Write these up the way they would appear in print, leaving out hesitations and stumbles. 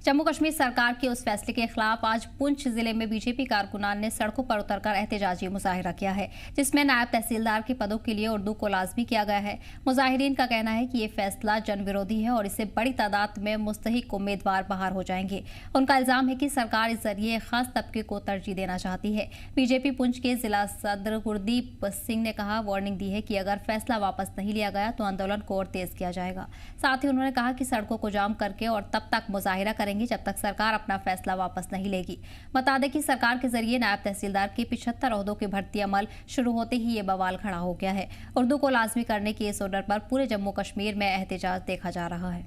जम्मू कश्मीर सरकार के उस फैसले के खिलाफ आज पुंछ जिले में बीजेपी कारकुनान ने सड़कों पर उतरकर एहतजाजी मुजाहिरा किया है, जिसमें नायब तहसीलदार के पदों के लिए उर्दू को लाजमी किया गया है। मुजाहिरीन का कहना है कि ये फैसला जन विरोधी है और इससे बड़ी तादाद में मुस्तहिक उम्मीदवार बाहर हो जाएंगे। उनका इल्जाम है कि सरकार इस जरिए खास तबके को तरजीह देना चाहती है। बीजेपी पुंछ के जिला सदर गुरदीप सिंह ने कहा वार्निंग दी है कि अगर फैसला वापस नहीं लिया गया तो आंदोलन को और तेज किया जाएगा। साथ ही उन्होंने कहा कि सड़कों को जाम करके और तब तक मुजाहिरा करेंगे जब तक सरकार अपना फैसला वापस नहीं लेगी। बता दें कि सरकार के जरिए नायब तहसीलदार के 75 ओहदों की भर्ती अमल शुरू होते ही ये बवाल खड़ा हो गया है। उर्दू को लाजमी करने की इस ऑर्डर पर पूरे जम्मू कश्मीर में एहतजाज देखा जा रहा है।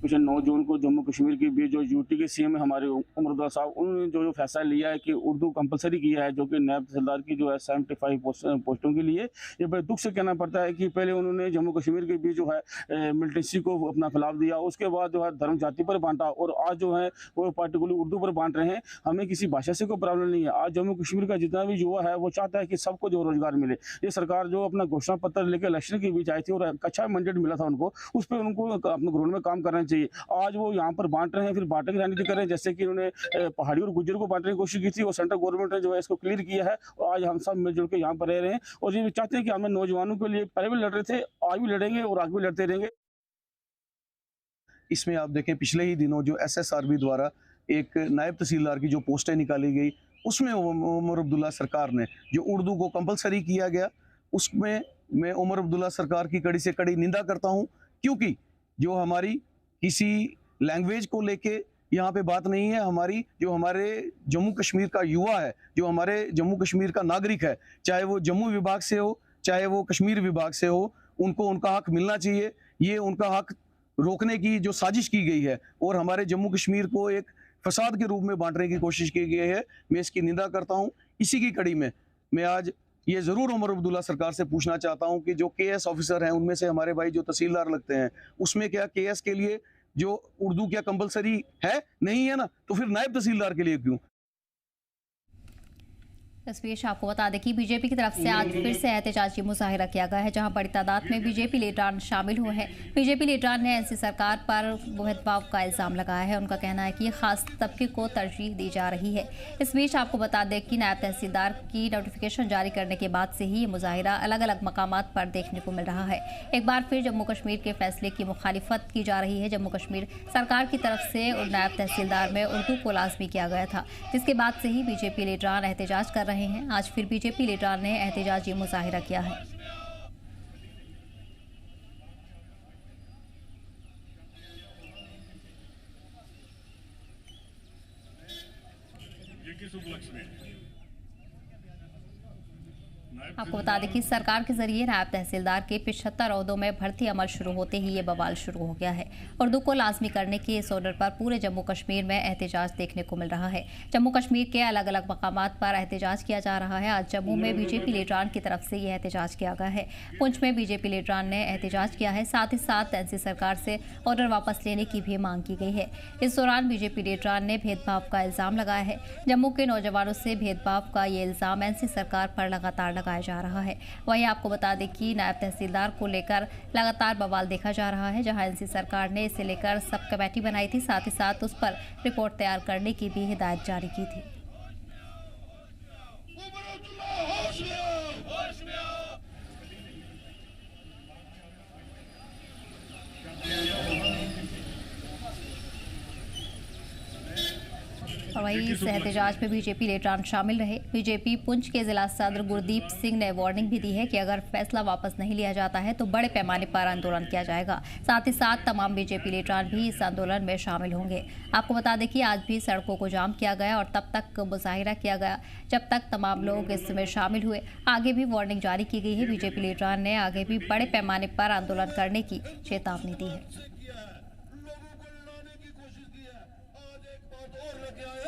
9 जून को जम्मू कश्मीर के बीच जो यूटी के सीएम है हमारे उमर अब्दुल्ला साहब, उन्होंने जो फैसला लिया है कि उर्दू कंपलसरी किया है, जो कि नायब तहसीलदार की जो है 75 पोस्टों के लिए। ये बड़े दुख से कहना पड़ता है कि पहले उन्होंने जम्मू कश्मीर के बीच जो है मिलिटेंसी को अपना फैलाव दिया, उसके बाद जो है धर्म जाति पर बांटा और आज जो है वो पार्टिकुलर उर्दू पर बांट रहे हैं। हमें किसी भाषा से कोई प्रॉब्लम नहीं है। आज जम्मू कश्मीर का जितना भी युवा है वो चाहता है कि सबको जो रोजगार मिले। ये सरकार जो अपना घोषणा पत्र लेकर इलेक्शन के बीच आई थी और अच्छा मैंडेट मिला था उनको, उस पर उनको अपने ग्राउंड में काम करना चाहिए। आज वो यहाँ पर बांट रहे हैं, फिर बांटने की राजनीति कर रहे हैं, जैसे कि उन्होंने पहाड़ी और गुज्जर को बांटने की कोशिश की थी और सेंट्रल गवर्नमेंट ने जो है इसको क्लियर किया है और आज हम सब मिलजुल के यहाँ पर रह रहे हैं और ये चाहते हैं कि हमें नौजवानों के लिए पहले भी लड़ रहे थे, आज भी लड़ेंगे और आगे भी लड़ते रहेंगे। इसमें आप देखें पिछले ही दिनों जो SSRB द्वारा एक नायब तहसीलदार की जो पोस्टें निकाली गई, उसमें उमर अब्दुल्ला सरकार ने जो उर्दू को कंपलसरी किया गया, उसमें मैं उमर अब्दुल्ला सरकार की कड़ी से कड़ी निंदा करता हूँ, क्योंकि जो हमारी किसी लैंग्वेज को लेके यहाँ पे बात नहीं है। हमारी जो हमारे जम्मू कश्मीर का युवा है, जो हमारे जम्मू कश्मीर का नागरिक है, चाहे वो जम्मू विभाग से हो चाहे वो कश्मीर विभाग से हो, उनको उनका हक मिलना चाहिए। ये उनका हक रोकने की जो साजिश की गई है और हमारे जम्मू कश्मीर को एक फसाद के रूप में बांटने की कोशिश की गई है, मैं इसकी निंदा करता हूँ। इसी की कड़ी में मैं आज ये ज़रूर उमर अब्दुल्ला सरकार से पूछना चाहता हूँ कि जो KS ऑफिसर हैं उनमें से हमारे भाई जो तहसीलदार लगते हैं, उसमें क्या KS के लिए जो उर्दू क्या कंपलसरी है? नहीं है ना, तो फिर नायब तहसीलदार के लिए क्यों? इस बीच आपको बता दें कि बीजेपी की तरफ से आज फिर से एहतजाजी मुजाहिरा किया गया है, जहां बड़ी तादाद में बीजेपी लीडरान शामिल हुए हैं। बीजेपी लीडरान ने NC सरकार पर भेदभाव का इल्ज़ाम लगाया है। उनका कहना है कि खास तबके को तरजीह दी जा रही है। इस बीच आपको बता दें कि नायब तहसीलदार की नोटिफिकेशन जारी करने के बाद से ही ये मुजाहिरा अलग अलग मकामात पर देखने को मिल रहा है। एक बार फिर जम्मू कश्मीर के फैसले की मुखालिफत की जा रही है। जम्मू कश्मीर सरकार की तरफ से नायब तहसीलदार में उर्दू को लाजमी किया गया था, जिसके बाद से ही बीजेपी लीडरान एहतजाज कर रहे हैं। आज फिर बीजेपी लीडर ने एहतजाजी मुजाहिरा किया है। ये किस उपलक्ष्य में? आपको बता दें कि सरकार के जरिए नायब तहसीलदार के 75 ओहदों में भर्ती अमल शुरू होते ही ये बवाल शुरू हो गया है। उर्दू को लाजमी करने के इस ऑर्डर पर पूरे जम्मू कश्मीर में एहतजाज देखने को मिल रहा है। जम्मू कश्मीर के अलग अलग मकामात पर एहतजाज किया जा रहा है। आज जम्मू में बीजेपी लीडरान की तरफ से यह एहतजाज किया गया है। पुंछ में बीजेपी लीडरान ने एहतजाज किया है। साथ ही साथ NC सरकार से ऑर्डर वापस लेने की भी मांग की गई है। इस दौरान बीजेपी लीडरान ने भेदभाव का इल्ज़ाम लगाया है। जम्मू के नौजवानों से भेदभाव का ये इल्ज़ाम NC सरकार पर लगातार लगाया जा रहा है। वहीं आपको बता दें कि नायब तहसीलदार को लेकर लगातार बवाल देखा जा रहा है, जहां NC सरकार ने इसे लेकर सब कमेटी बनाई थी, साथ ही साथ उस पर रिपोर्ट तैयार करने की भी हिदायत जारी की थी। और वहीं इस एहतजाज में बीजेपी लीडरान शामिल रहे। बीजेपी पुंछ के जिला सदर गुरदीप सिंह ने वार्निंग भी दी है कि अगर फैसला वापस नहीं लिया जाता है तो बड़े पैमाने पर आंदोलन किया जाएगा। साथ ही साथ तमाम बीजेपी लीडरान भी इस आंदोलन में शामिल होंगे। आपको बता दें कि आज भी सड़कों को जाम किया गया और तब तक मुजाहिरा किया गया जब तक तमाम लोग इसमें शामिल हुए। आगे भी वार्निंग जारी की गई है। बीजेपी लीडरान ने आगे भी बड़े पैमाने पर आंदोलन करने की चेतावनी दी है।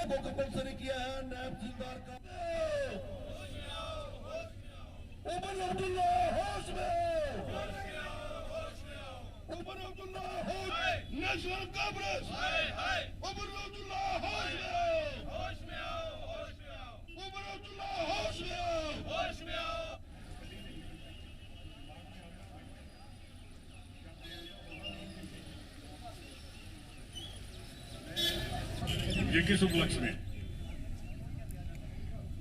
को कंपलसरी किया है नायब तहसीलदार का। उमर अब्दुल्ला होश में, उमर अब्दुल्ला होश, नेशनल कांग्रेस, उमर अब्दुल्ला होश में, उमर अब्दुल्ला होश में। ये किस उपलक्ष्य में?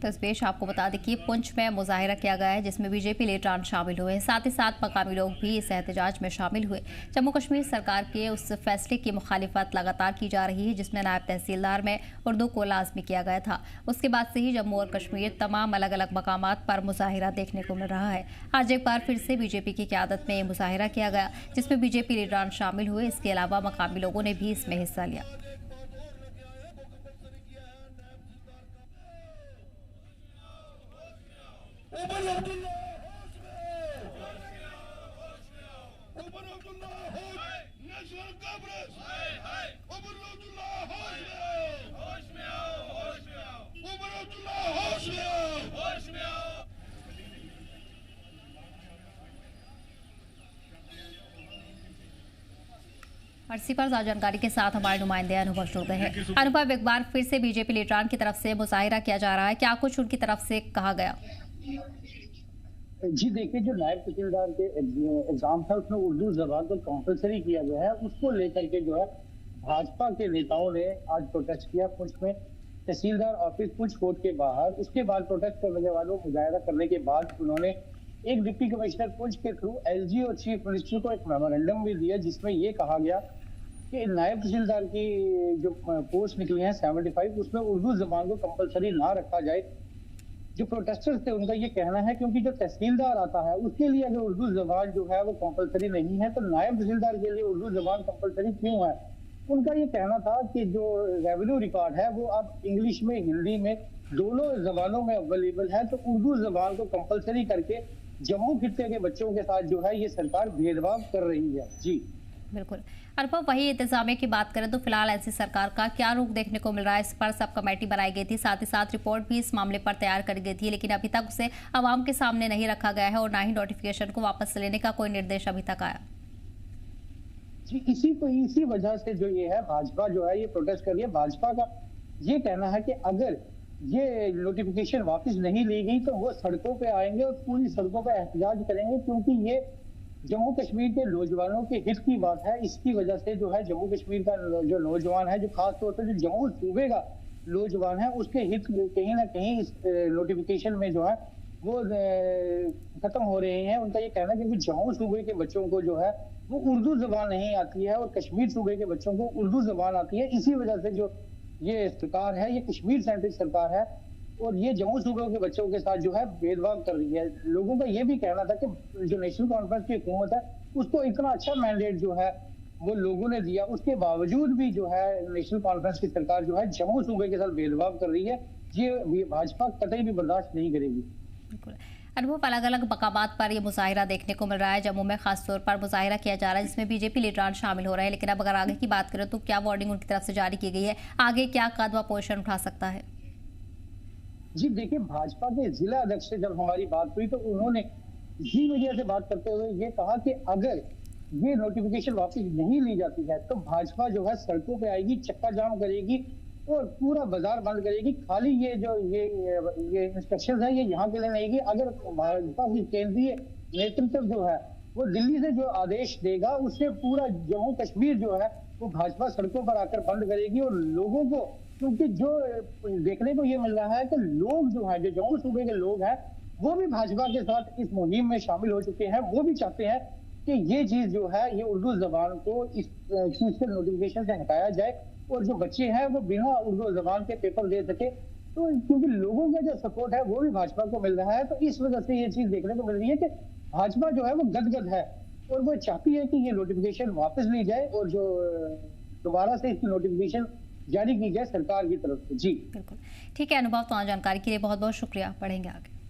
तो इस बीच आपको बता दें कि पुंछ में मुजाहिरा किया गया है जिसमें बीजेपी लीडरान शामिल हुए हैं। साथ ही साथ मकामी लोग भी इस एहतजाज में शामिल हुए। जम्मू कश्मीर सरकार के उस फैसले की मुखालिफत लगातार की जा रही है जिसमें नायब तहसीलदार में उर्दू को लाजमी किया गया था। उसके बाद से ही जम्मू और कश्मीर तमाम अलग अलग मकामात पर मुजाहिरा देखने को मिल रहा है। आज एक बार फिर से बीजेपी की क़यादत में मुजाहिरा किया गया जिसमें बीजेपी लीडरान शामिल हुए। इसके अलावा मकामी लोगों ने भी इसमें हिस्सा लिया। उमर अब्दुल्ला उमर अब्दुल्ला नेशनल कांग्रेस उमर अब्दुल्ला होश में आओ उमर अब्दुल्ला होश में आओ। और इसी पर ज्यादा जानकारी के साथ हमारे नुमाइंदे अनुभव जुड़ गए हैं। अनुभव, एक बार फिर से बीजेपी लीडरान की तरफ से मुजाहिरा किया जा रहा है, क्या कुछ उनकी तरफ से कहा गया? जी देखिए, जो नायब तहसीलदार के एग्जाम था उसमें उर्दू जबान को कंपलसरी किया गया है, उसको लेकर के जो है भाजपा के नेताओं ने आज प्रोटेस्ट किया पुंछ में तहसीलदार ऑफिस पुंछ कोर्ट के बाहर। उसके बाद प्रोटेस्ट करने वालों को मुजाहिरा करने के बाद उन्होंने एक डिप्टी कमिश्नर पुंछ के थ्रू एलजी और चीफ मिनिस्टर को एक मेमोरेंडम भी दिया जिसमें ये कहा गया कि नायब तहसीलदार की जो पोस्ट निकली है 75 उसमें उर्दू जबान को कंपलसरी ना रखा जाए। जो प्रोटेस्टर्स थे उनका ये कहना है क्योंकि जो तहसीलदार आता है उसके लिए अगर उर्दू जबान जो है वो कंपलसरी नहीं है तो नायब तहसीलदार के लिए उर्दू जबान कंपलसरी क्यों है। उनका ये कहना था कि जो रेवेन्यू रिकॉर्ड है वो अब इंग्लिश में हिंदी में दोनों जबानों में अवेलेबल है, तो उर्दू जबान को कंपलसरी करके जम्मू खित्ते के बच्चों के साथ जो है ये सरकार भेदभाव कर रही है। जी बिल्कुल। अनुभव, वही इंतजामिया की बात करें तो फिलहाल ऐसी सरकार का क्या रुख देखने को मिल रहा है? इस पर सब कमेटी बनाई गई थी, साथ ही साथ रिपोर्ट भी इस मामले पर तैयार करी गई थी, लेकिन अभी तक उसे आवाम के सामने नहीं रखा गया है और ना ही नोटिफिकेशन को वापस लेने का कोई निर्देश अभी तक आया। जी इसी वजह से जो ये है भाजपा जो है ये प्रोटेस्ट कर रही है। भाजपा का ये कहना है कि अगर ये नोटिफिकेशन वापस नहीं ली गई तो वो सड़कों पे आएंगे और पूरी सड़कों पे एहतजाज करेंगे, क्योंकि ये जम्मू कश्मीर के नौजवानों के हित की बात है। इसकी वजह से जो है जम्मू कश्मीर का जो नौजवान है, जो खास तौर पर जो जम्मू सूबे का नौजवान है, उसके हित कहीं ना कहीं इस नोटिफिकेशन में जो है वो खत्म हो रहे हैं। उनका ये कहना है क्योंकि जम्मू सूबे के बच्चों को जो है वो उर्दू जबान नहीं आती है और कश्मीर सूबे के बच्चों को उर्दू जबान आती है। इसी वजह से जो ये सरकार है ये कश्मीर सेंट्रिक सरकार है और ये जम्मू सूबे के बच्चों के साथ जो है भेदभाव कर रही है। लोगों का ये भी कहना था कि जो नेशनल कॉन्फ्रेंस की हुकूमत है उसको इतना अच्छा मैंडेट जो है वो लोगों ने दिया, उसके बावजूद भी जो है नेशनल कॉन्फ्रेंस की सरकार जो है जम्मू सूबे के साथ भेदभाव कर रही है। ये भाजपा कतई भी बर्दाश्त नहीं करेगी। बिल्कुल। अनुभव, अलग अलग मकामात पर ये मुजाहिरा देखने को मिल रहा है। जम्मू में खास तौर पर मुजाहिरा किया जा रहा है जिसमें बीजेपी लीडरान शामिल हो रहे हैं, लेकिन अब अगर आगे की बात करें तो क्या वार्निंग उनकी तरफ से जारी की गई है? आगे क्या कदम अपोजिशन उठा सकता है? जी देखिए, भाजपा के जिला अध्यक्ष से जब हमारी बात हुई तो उन्होंने जी मीडिया से बात करते हुए ये कहा कि अगर ये नोटिफिकेशन वापस नहीं ली जाती है तो भाजपा जो है सड़कों पे आएगी, चक्का जाम करेगी और पूरा बाजार बंद करेगी। खाली ये जो ये इंस्ट्रक्शन है ये यहाँ के लिए नहीं है। अगर भाजपा की केंद्रीय नेतृत्व जो है वो दिल्ली से जो आदेश देगा उससे पूरा जम्मू कश्मीर जो है वो भाजपा सड़कों पर आकर बंद करेगी। और लोगों को, क्योंकि जो देखने को ये मिल रहा है कि लोग जो है, जो जम्मू सूबे के लोग हैं वो भी भाजपा के साथ इस मुहिम में शामिल हो चुके हैं। वो भी चाहते हैं कि ये चीज जो है ये उर्दू जबान को इस चीज के नोटिफिकेशन से हटाया जाए और जो बच्चे हैं वो बिना उर्दू जबान के पेपर दे सके। तो क्योंकि लोगों का जो सपोर्ट है वो भी भाजपा को मिल रहा है, तो इस वजह से ये चीज देखने को मिल रही है कि भाजपा जो है वो गदगद है और वो चाहती है कि ये नोटिफिकेशन वापस ली जाए और जो दोबारा से इसकी नोटिफिकेशन जारी की जाए सरकार की तरफ से। जी बिल्कुल ठीक है अनुभव, तो जानकारी के लिए बहुत बहुत शुक्रिया। पढ़ेंगे आगे।